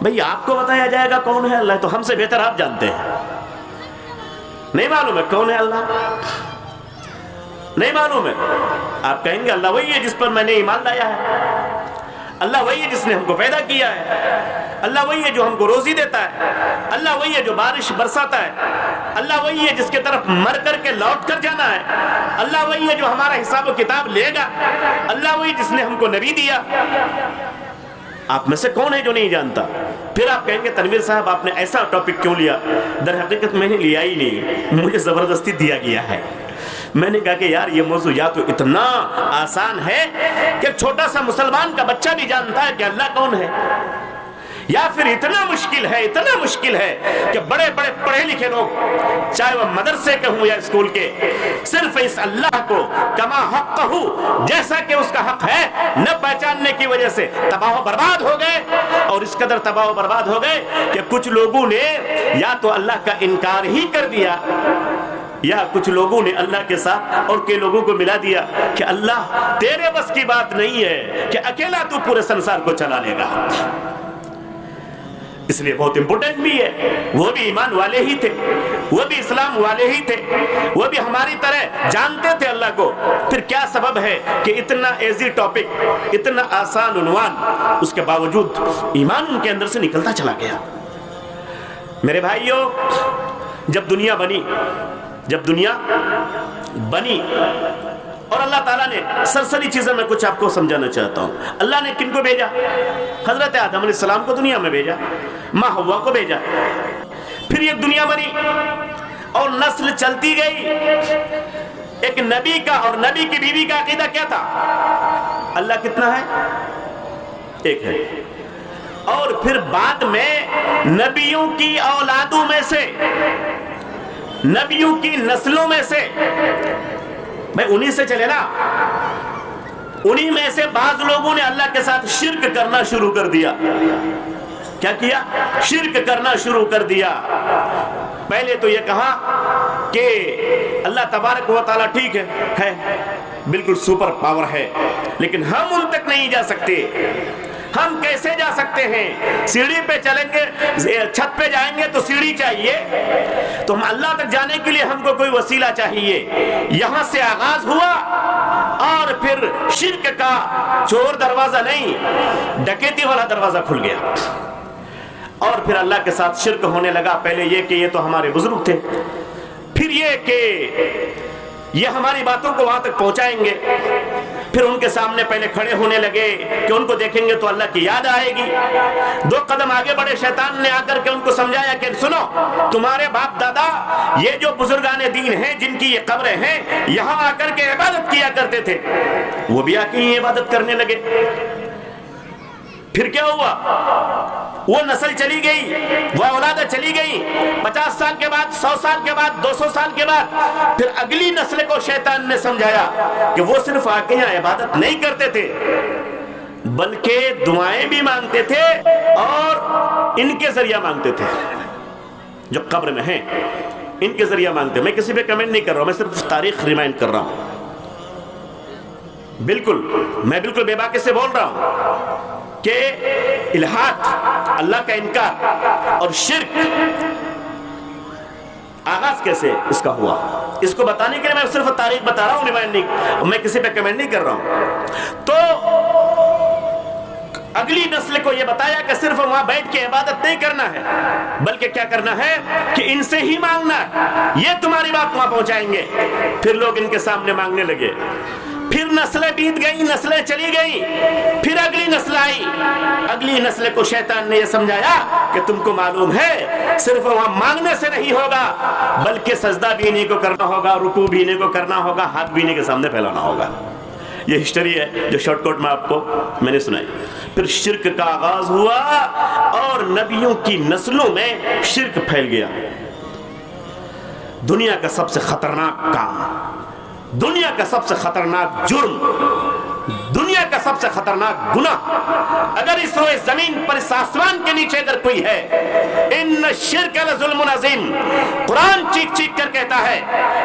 بھئی آپ کو بتایا جائے گا کون ہے اللہ، تو ہم سے بہتر آپ جانتے ہیں. نہیں معلوم ہے کون ہے اللہ؟ نہیں معلوم ہے. آپ کہیں گے اللہ وہی ہے جس پر میں نے ایمان لایا ہے، اللہ وہی ہے جس نے ہم کو پیدا کیا ہے، اللہ وہی ہے جو ہم کو روزی دیتا ہے، اللہ وہی ہے جو بارش برساتا ہے، اللہ وہی ہے جس کے طرف مر کر کے لوٹ کر جانا ہے، اللہ وہی ہے جو ہمارا حساب و کتاب لے گا، اللہ وہی جس نے ہم کو نبی دیا. آپ میں سے کون ہے جو نہیں جانتا؟ پھر آپ کہیں گے تنویر صاحب آپ نے ایسا ٹاپک کیوں لیا؟ در حقیقت میں نے لیا ہی نہیں، مجھے زبردستی دیا گیا ہے. میں نے کہا کہ یار یہ موضوع یا تو اتنا آسان ہے کہ چھوٹا سا مسلمان کا بچہ بھی جانتا ہے کہ اللہ کون ہے، یا پھر اتنا مشکل ہے کہ بڑے بڑے پڑھے لکھے لوگ چاہے وہ مدرسے کے ہوں یا اسکول کے صرف اس اللہ کو کما حق جیسا کہ اس کا حق ہے نہ پہچاننے کی وجہ سے تباہ و برباد ہو گئے. اور اس قدر تباہ و برباد ہو گئے کہ کچھ لوگوں نے یا تو اللہ کا انکار ہی کر دیا یا کچھ لوگوں نے اللہ کے ساتھ اور کئی لوگوں کو ملا دیا کہ اللہ تیرے بس کی بات نہیں ہے کہ اکیلا تو پورے سنسار کو چلا لے گا. اس لیے بہت امپورٹنٹ بھی ہے، وہ بھی ایمان والے ہی تھے، وہ بھی اسلام والے ہی تھے، وہ بھی ہماری طرح جانتے تھے اللہ کو. پھر کیا سبب ہے کہ اتنا ایزی ٹاپک، اتنا آسان عنوان، اس کے باوجود ایمان ان کے اندر سے نکلتا چلا گیا. میرے بھائیوں، جب دنیا بنی اور اللہ تعالیٰ نے سرسری چیزیں میں کچھ آپ کو سمجھانا چاہتا ہوں. اللہ نے کن کو بھیجا؟ حضرت آدم علیہ السلام کو دنیا میں بھیجا، ماں حوا کو بھیجا. پھر یہ دنیا بنی اور نسل چلتی گئی. ایک نبی کا اور نبی کی بیوی کا عقیدہ کیا تھا؟ اللہ کتنا ہے؟ ایک ہے. اور پھر بعد میں نبیوں کی اولادوں میں سے، نبیوں کی نسلوں میں سے، بھائی انہی سے چلے نا، انہی میں سے بعض لوگوں نے اللہ کے ساتھ شرک کرنا شروع کر دیا. کیا کیا؟ شرک کرنا شروع کر دیا. پہلے تو یہ کہا کہ اللہ تبارک و تعالیٰ ٹھیک ہے، بالکل سپر پاور ہے، لیکن ہم ان تک نہیں جا سکتے. ہم کیسے جا سکتے ہیں؟ سیڑھی پہ چلیں گے، چھت پہ جائیں گے تو سیڑھی چاہیے، تو ہم اللہ تک جانے کے لیے ہم کو کوئی وسیلہ چاہیے. یہاں سے آغاز ہوا اور پھر شرک کا چور دروازہ نہیں، ڈکیتی والا دروازہ کھل گیا. اور پھر اللہ کے ساتھ شرک ہونے لگا. پہلے یہ کہ یہ تو ہمارے بزرگ تھے، پھر یہ کہ یہ ہماری باتوں کو وہاں تک پہنچائیں گے. پھر ان کے سامنے پہلے کھڑے ہونے لگے کہ ان کو دیکھیں گے تو اللہ کی یاد آئے گی. 2 قدم آگے بڑھے شیطان نے آ کر کے ان کو سمجھایا کہ سنو، تمہارے باپ دادا یہ جو بزرگان دین ہیں جن کی یہ قبریں ہیں، یہاں آ کر کے عبادت کیا کرتے تھے، وہ بھی آ کے ہی عبادت کرنے لگے. پھر کیا ہوا؟ وہ نسل چلی گئی، وہ اولاد چلی گئی. 50 سال کے بعد، 100 سال کے بعد، 200 سال کے بعد پھر اگلی نسل کو شیطان نے سمجھایا کہ وہ صرف آ کے یہاں عبادت نہیں کرتے تھے بلکہ دعائیں بھی مانگتے تھے اور ان کے ذریعہ مانگتے تھے. جو قبر میں ہیں ان کے ذریعہ مانگتے. میں کسی پہ کمنٹ نہیں کر رہا ہوں، میں صرف تاریخ ریمائنڈ کر رہا ہوں. میں بالکل بے باکی سے بول رہا ہوں کہ الہات، اللہ کا انکار اور شرک آغاز کیسے اس کا ہوا، اس کو بتانے کے لیے میں صرف تاریخ بتا رہا ہوں، ریمائنڈ نہیں، میں کسی پہ کمنٹ نہیں کر رہا ہوں. تو اگلی نسل کو یہ بتایا کہ صرف وہاں بیٹھ کے عبادت نہیں کرنا ہے بلکہ کیا کرنا ہے کہ ان سے ہی مانگنا ہے، یہ تمہاری بات وہاں پہنچائیں گے. پھر لوگ ان کے سامنے مانگنے لگے. پھر نسلیں بیت گئی، نسلیں چلی گئی، پھر اگلی نسل آئی. اگلی نسل کو شیطان نے یہ سمجھایا کہ تم کو معلوم ہے صرف وہاں مانگنے سے نہیں ہوگا بلکہ سجدہ بھی انہیں کو کرنا ہوگا، رکوع بھی انہیں کو کرنا ہوگا، ہاتھ بھی انہیں کے سامنے پھیلانا ہوگا. یہ ہسٹری ہے جو شارٹ کٹ میں آپ کو میں نے سنائی. پھر شرک کا آغاز ہوا اور نبیوں کی نسلوں میں شرک پھیل گیا. دنیا کا سب سے خطرناک کام، دنیا کا سب سے خطرناک جرم، دنیا کا کا سب سے خطرناک گناہ اگر اس روئے زمین پر اس آسمان کے نیچے اگر کوئی ہے، ان الشرک لظلم عظیم، قرآن چیخ چیخ کر کہتا ہے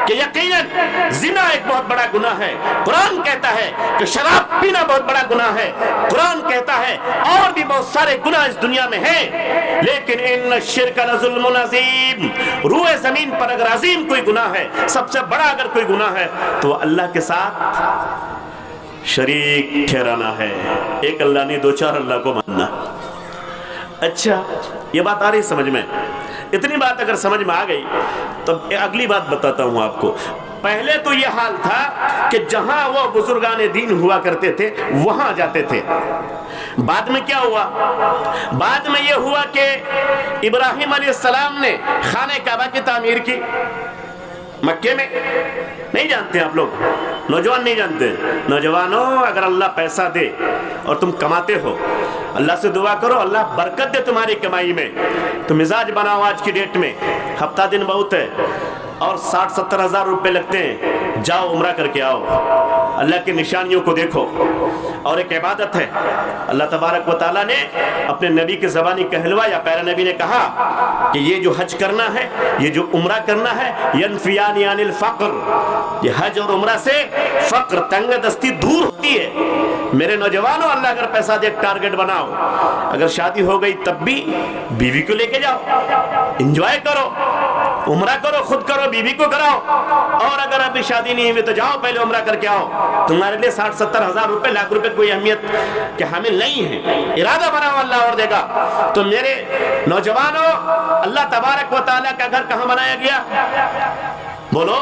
کہ یقیناً زنا ایک بہت بڑا گناہ ہے، قرآن کہتا ہے کہ شراب پینا بہت بڑا گناہ ہے، قرآن کہتا ہے اور بھی بہت سارے گناہ اس دنیا میں ہیں، لیکن ان الشرک لظلم عظیم، روئے زمین پر اگر عظیم کوئی گناہ ہے، سب سے بڑا اگر کوئی گناہ ہے تو اللہ کے ساتھ شریک ٹھہرانا ہے، ایک اللہ نہیں، دو چار اللہ کو ماننا۔ اچھا یہ بات آ رہی سمجھ میں؟ اتنی بات اگر سمجھ میں آ گئی تو اگلی بات بتاتا ہوں آپ کو۔ پہلے تو یہ حال تھا کہ جہاں وہ بزرگان دین ہوا کرتے تھے وہاں جاتے تھے، بعد میں کیا ہوا؟ بعد میں یہ ہوا کہ ابراہیم علیہ السلام نے خانہ کعبہ کی تعمیر کی مکے میں۔ نہیں جانتے آپ لوگ، نوجوان نہیں جانتے؟ نوجوانوں اگر اللہ پیسہ دے اور تم کماتے ہو، اللہ سے دعا کرو اللہ برکت دے تمہاری کمائی میں، تو مزاج بناؤ آج کی ڈیٹ میں، ہفتہ دن بہت ہے اور 60-70 ہزار روپے لگتے ہیں، جاؤ عمرہ کر کے آؤ، اللہ کی نشانیوں کو دیکھو، اور ایک عبادت ہے۔ اللہ تبارک و تعالیٰ نے اپنے نبی کی زبانی کہلوایا، پیارے نبی نے کہا کہ یہ جو حج کرنا ہے، یہ جو عمرہ کرنا ہے، ینفیان عن الفقر، یہ حج اور عمرہ سے فقر، تنگ دستی دور ہوتی ہے۔ میرے نوجوانوں اللہ اگر پیسہ دے ٹارگٹ بناؤ، اگر شادی ہو گئی تب بھی بیوی کو لے کے جاؤ، انجوائے کرو، عمرہ کرو، خود کرو، بیوی کو کراؤ، اور اگر ابھی شادی نہیں ہوئی تو جاؤ پہلے عمرہ کر کے آؤ۔ تمہارے لیے 60-70 ہزار روپے، لاکھ روپے کوئی اہمیت کے حامل نہیں ہے، ارادہ بناؤ اللہ اور دے گا۔ تو میرے نوجوانوں اللہ تبارک و تعالیٰ کا گھر کہاں بنایا گیا؟ بولو،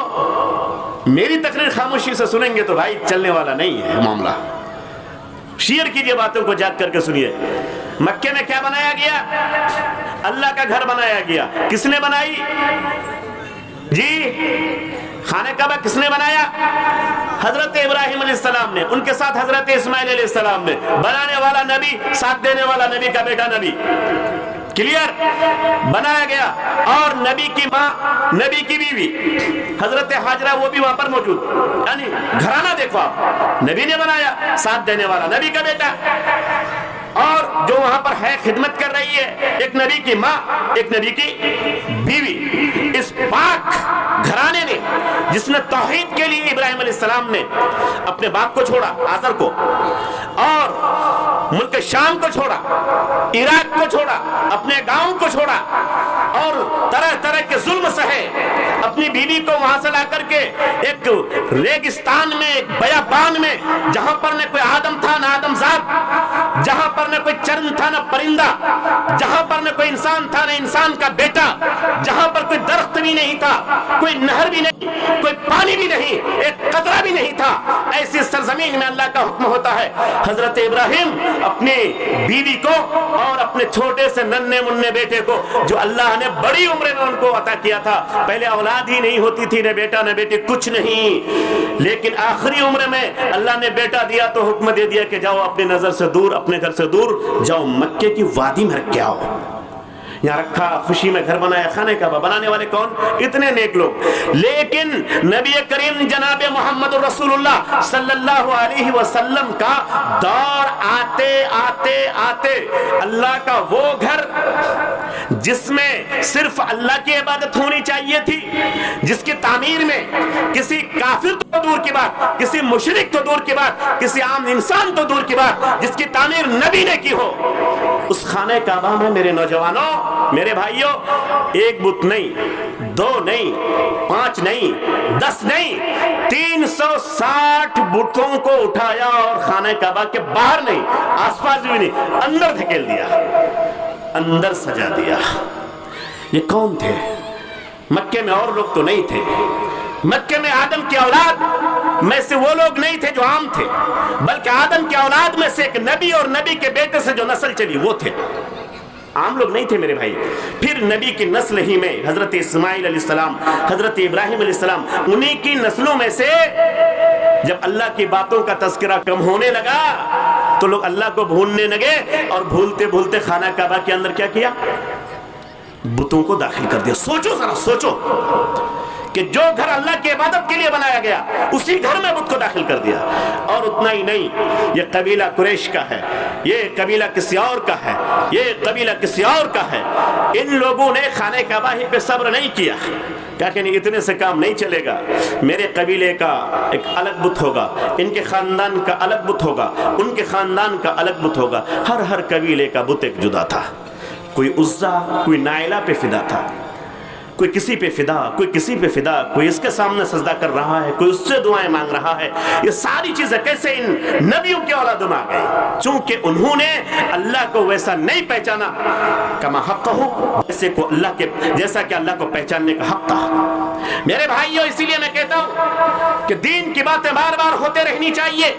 میری تقریر خاموشی سے سنیں گے تو بھائی چلنے والا نہیں ہے معاملہ، شیئر کیجئے باتوں کو، جاگ کر کے سنیے۔ مکے میں کیا بنایا گیا؟ اللہ کا گھر بنایا گیا۔ کس نے بنائی؟ جی خانہ کعبہ کس نے بنایا؟ حضرت ابراہیم علیہ السلام نے، ان کے ساتھ حضرت اسماعیل علیہ السلام نے، بنانے والا نبی، ساتھ دینے والا نبی کا بیٹا نبی، کلیئر بنایا گیا۔ اور نبی کی ماں، نبی کی بیوی حضرت حاجرہ وہ بھی وہاں پر موجود، یعنی گھرانہ دیکھو آپ، نبی نے بنایا، ساتھ دینے والا نبی کا بیٹا، اور جو وہاں پر ہے خدمت کر رہی ہے، ایک نبی کی ماں، ایک نبی کی بیوی۔ اس پاک گھرانے نے، جس نے توحید کے لیے ابراہیم علیہ السلام نے اپنے باپ کو چھوڑا آزر کو، اور ملک شام کو چھوڑا، عراق کو چھوڑا، اپنے گاؤں کو چھوڑا، اور طرح طرح کے ظلم سہے، اپنی بیوی کو وہاں سے لا کر کے ایک ریگستان میں، ایک بیابان میں، جہاں پر نہ کوئی آدم تھا نہ آدم زاد، جہاں پر نہ کوئی چرن تھا نہ پرندہ، جہاں پر نہ کوئی انسان تھا نہ انسان کا بیٹا، جہاں پر کوئی درخت بھی نہیں تھا، کوئی نہر بھی نہیں، کوئی پانی بھی نہیں، ایک قطرہ بھی نہیں تھا، ایسی سرزمین میں اللہ کا حکم ہوتا ہے۔ حضرت ابراہیم اپنی بیوی کو اور اپنے چھوٹے سے ننھے منھے بیٹے کو، جو اللہ نے بڑی عمر میں ان کو عطا کیا تھا، پہلے اولاد ہی نہیں ہوتی تھی، نہ بیٹا نہ بیٹی، کچھ نہیں، لیکن آخری عمر میں اللہ نے بیٹا دیا تو حکم دے دیا کہ جاؤ اپنی نظر سے دور، اپنے گھر سے دور جاؤ، مکے کی وادی میں رکھ کے آؤ۔ یہاں رکھا، خوشی میں گھر بنایا، خانہ کعبہ بنانے والے کون؟ اتنے نیک لوگ۔ لیکن نبی کریم جناب محمد رسول اللہ صلی اللہ علیہ وسلم کا دور آتے آتے آتے اللہ کا وہ گھر جس میں صرف اللہ کی عبادت ہونی چاہیے تھی، جس کی تعمیر میں کسی کافر تو دور کی بات، کسی مشرک تو دور کی بات، کسی عام انسان تو دور کی بات، جس کی تعمیر نبی نے کی ہو، اس خانہ کعبہ میں میرے نوجوانوں، میرے بھائیوں، ایک بت نہیں، 2 نہیں، 5 نہیں، 10 نہیں، 360 بتوں کو اٹھایا اور خانہ کعبہ کے باہر نہیں، آس پاس بھی نہیں، اندر دھکیل دیا، اندر سجا دیا۔ یہ کون تھے؟ مکے میں اور لوگ تو نہیں تھے، مکے میں آدم کی اولاد میں سے وہ لوگ نہیں تھے جو عام تھے، بلکہ آدم کی اولاد میں سے ایک نبی اور نبی کے بیٹے سے جو نسل چلی وہ تھے، عام لوگ نہیں تھے میرے بھائی۔ پھر نبی کی نسل ہی میں حضرت اسماعیل علیہ السلام، حضرت ابراہیم علیہ السلام، انہی کی نسلوں میں سے جب اللہ کی باتوں کا تذکرہ کم ہونے لگا تو لوگ اللہ کو بھولنے لگے، اور بھولتے بھولتے خانہ کعبہ کے اندر کیا کیا؟ بتوں کو داخل کر دیا۔ سوچو ذرا، سوچو کہ جو گھر اللہ کی عبادت کے لیے بنایا گیا اسی گھر میں بت کو داخل کر دیا. اور اتنا ہی نہیں، یہ قبیلہ قریش کا ہے، یہ قبیلہ کسی اور کا ہے، یہ قبیلہ کسی اور کا ہے. ان لوگوں نے خانہ کعبہ ہی پہ صبر نہیں کیا کہ نہیں اتنے سے کام نہیں چلے گا، میرے قبیلے کا ایک الگ بت ہوگا، ان کے خاندان کا الگ بت ہوگا، ان کے خاندان کا الگ بت ہوگا. ہر قبیلے کا بت ایک جدا تھا. کوئی عزا، کوئی نائلہ پہ فدا تھا، کوئی کسی پہ فدا، کوئی کسی پہ فدا، کوئی اس کے سامنے سجدہ کر رہا ہے، کوئی اس سے دعائیں مانگ رہا ہے. یہ ساری چیزیں کیسے ان نبیوں کے اولادوں میں آ گئی؟ چونکہ انہوں نے اللہ کو ویسا نہیں پہچانا کما حق ہو، جیسا کہ اللہ کو پہچاننے کا حق تھا. میرے بھائیوں، اسی لیے میں کہتا ہوں کہ دین کی باتیں بار بار ہوتے رہنی چاہیے،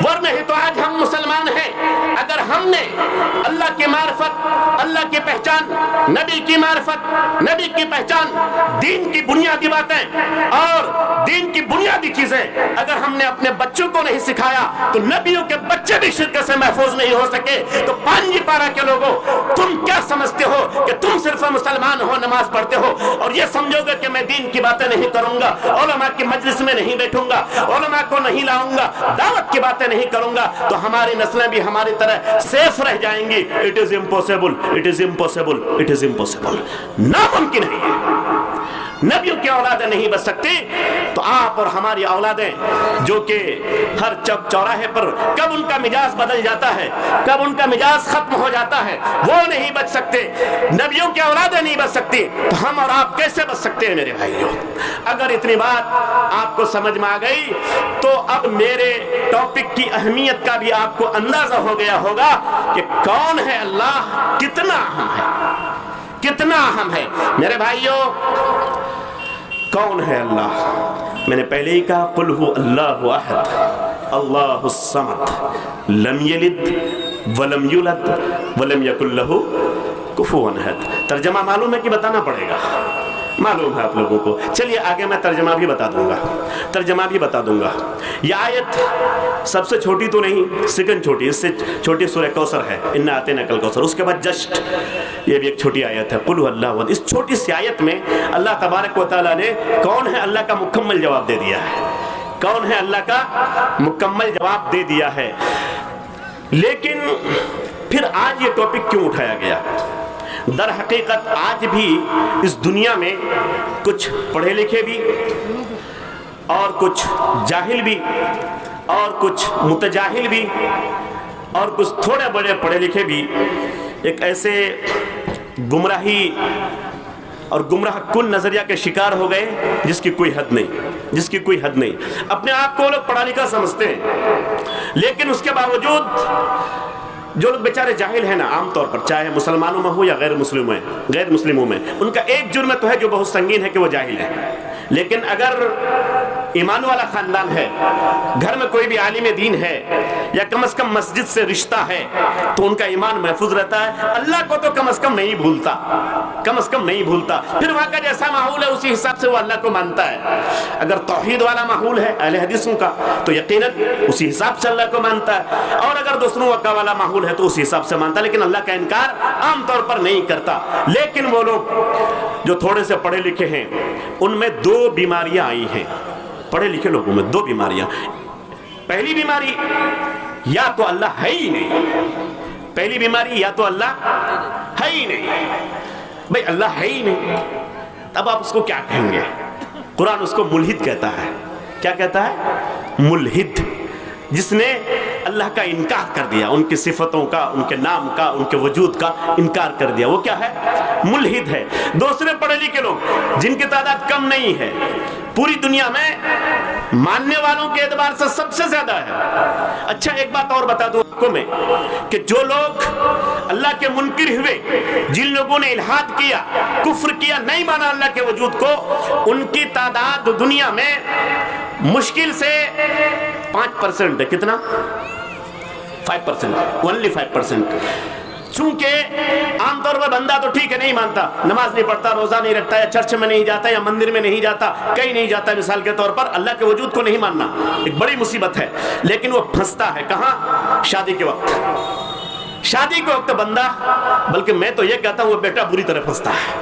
ورنہ ہی تو آج ہم مسلمان ہیں. اگر ہم نے اللہ کی معرفت، اللہ کی پہچان، نبی کی معرفت، نبی کی پہچان، دین کی بنیادی باتیں اور دین کی بنیادی چیزیں اگر ہم نے اپنے بچوں کو نہیں سکھایا تو نبیوں کے بچے بھی شرک سے محفوظ نہیں ہو سکے. تو پانجی پارا کے لوگوں، تم کیا سمجھتے ہو کہ تم صرف مسلمان ہو، نماز پڑھتے ہو اور یہ سمجھو گے کہ میں دین کی باتیں نہیں کروں گا، علماء کی مجلس میں نہیں بیٹھوں گا، علماء کو نہیں لاؤں گا، دعوت کی باتیں نہیں کروں گا تو ہماری نسلیں بھی ہماری طرح سیف رہ جائیں گی. It is impossible, it is impossible, it is impossible. ناممکن ہے. نبیوں کی اولادیں نہیں بچ سکتی تو آپ اور ہماری اولادیں جو کہ ہر چوک چوراہے پر کب ان کا مزاج بدل جاتا ہے، کب ان کا مزاج ختم ہو جاتا ہے، وہ نہیں بچ سکتے. نبیوں کی اولادیں نہیں بچ سکتی تو ہم اور آپ کیسے بچ سکتے ہیں؟ میرے بھائیوں، اگر اتنی بات آپ کو سمجھ میں آ گئی تو اب میرے ٹاپک کی اہمیت کا بھی آپ کو اندازہ ہو گیا ہوگا کہ کون ہے اللہ، کتنا اہم ہے، کتنا اہم ہے. میرے بھائیوں، کون ہے اللہ؟ میں نے پہلے ہی کہا قل هو اللہ احد اللہ الصمد لم یلد ولم یولد ولم یکن له کفوا احد. ترجمہ معلوم ہے کہ بتانا پڑے گا؟ معلوم ہے آپ لوگوں کو. چلیے آگے میں ترجمہ بھی بتا دوں گا. یہ آیت سب سے چھوٹی تو نہیں، سیکنڈ چھوٹی، اس سے چھوٹی سورہ کوثر ہے، انا اعطیناک الکوثر. اس کے بعد جسٹ یہ بھی ایک چھوٹی آیت ہے قل هو اللہ احد. اس چھوٹی سی آیت میں اللہ تبارک و تعالیٰ نے کون ہے اللہ کا مکمل جواب دے دیا ہے. کون ہے اللہ کا مکمل جواب دے دیا ہے. لیکن پھر آج یہ ٹاپک کیوں اٹھایا گیا؟ در حقیقت آج بھی اس دنیا میں کچھ پڑھے لکھے بھی اور کچھ جاہل بھی اور کچھ متجاہل بھی اور کچھ تھوڑے بڑے پڑھے لکھے بھی ایک ایسے گمراہی اور گمراہ کن نظریہ کے شکار ہو گئے جس کی کوئی حد نہیں. اپنے آپ کو لوگ پڑھا لکھا سمجھتے ہیں، لیکن اس کے باوجود جو لوگ بیچارے جاہل ہیں نا، عام طور پر چاہے مسلمانوں میں ہو یا غیر مسلموں میں، ان کا ایک جرم تو ہے جو بہت سنگین ہے کہ وہ جاہل ہے. لیکن اگر ایمان والا خاندان ہے، گھر میں کوئی بھی عالم دین ہے یا کم از کم مسجد سے رشتہ ہے تو ان کا ایمان محفوظ رہتا ہے. اللہ کو تو کم از کم نہیں بھولتا. پھر وہاں کا جیسا ماحول ہے اسی حساب سے وہ اللہ کو مانتا ہے. اگر توحید والا ماحول ہے اہل حدیثوں کا تو یقیناً اسی حساب سے اللہ کو مانتا ہے، اور اگر دوسروں کا والا ماحول ہے تو اسی حساب سے مانتا ہے. لیکن اللہ کا انکار عام طور پر نہیں کرتا. لیکن وہ لوگ جو تھوڑے سے پڑھے لکھے ہیں ان میں دو بیماریاں آئی ہیں. پڑھے لکھے لوگوں میں دو بیماریاں. پہلی بیماری یا تو اللہ ہے ہی نہیں. پہلی بیماری یا تو اللہ ہے ہی نہیں. بھئی اللہ ہے ہی نہیں، اب آپ اس کو کیا کہیں گے؟ قرآن اس کو ملحد کہتا ہے. کیا کہتا ہے؟ ملحد. جس نے اللہ کا انکار کر دیا، ان کی صفتوں کا، ان کے نام کا، ان کے وجود کا انکار کر دیا، وہ کیا ہے؟ ملحد ہے. دوسرے پڑھے لکھے لوگ جن کی تعداد کم نہیں ہے، پوری دنیا میں ماننے والوں کے اعتبار سے سب سے زیادہ ہے. اچھا ایک بات اور بتا دوں آپ کو میں کہ جو لوگ اللہ کے منکر ہوئے، جن لوگوں نے الحاد کیا، کفر کیا، نہیں مانا اللہ کے وجود کو، ان کی تعداد دنیا میں مشکل سے 5% ہے. کتنا؟ 5%. only 5%. چونکہ عام طور پر بندہ تو ٹھیک ہے نہیں مانتا، نماز نہیں پڑھتا، روزہ نہیں رکھتا، یا چرچ میں نہیں جاتا، یا مندر میں نہیں جاتا، کہیں نہیں جاتا، مثال کے طور پر اللہ کے وجود کو نہیں ماننا ایک بڑی مصیبت ہے. لیکن وہ پھنستا ہے کہاں؟ شادی کے وقت. شادی کے وقت بندہ، بلکہ میں تو یہ کہتا ہوں وہ بیٹا بری طرح پھنستا ہے.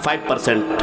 5%।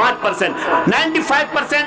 5%। 95%,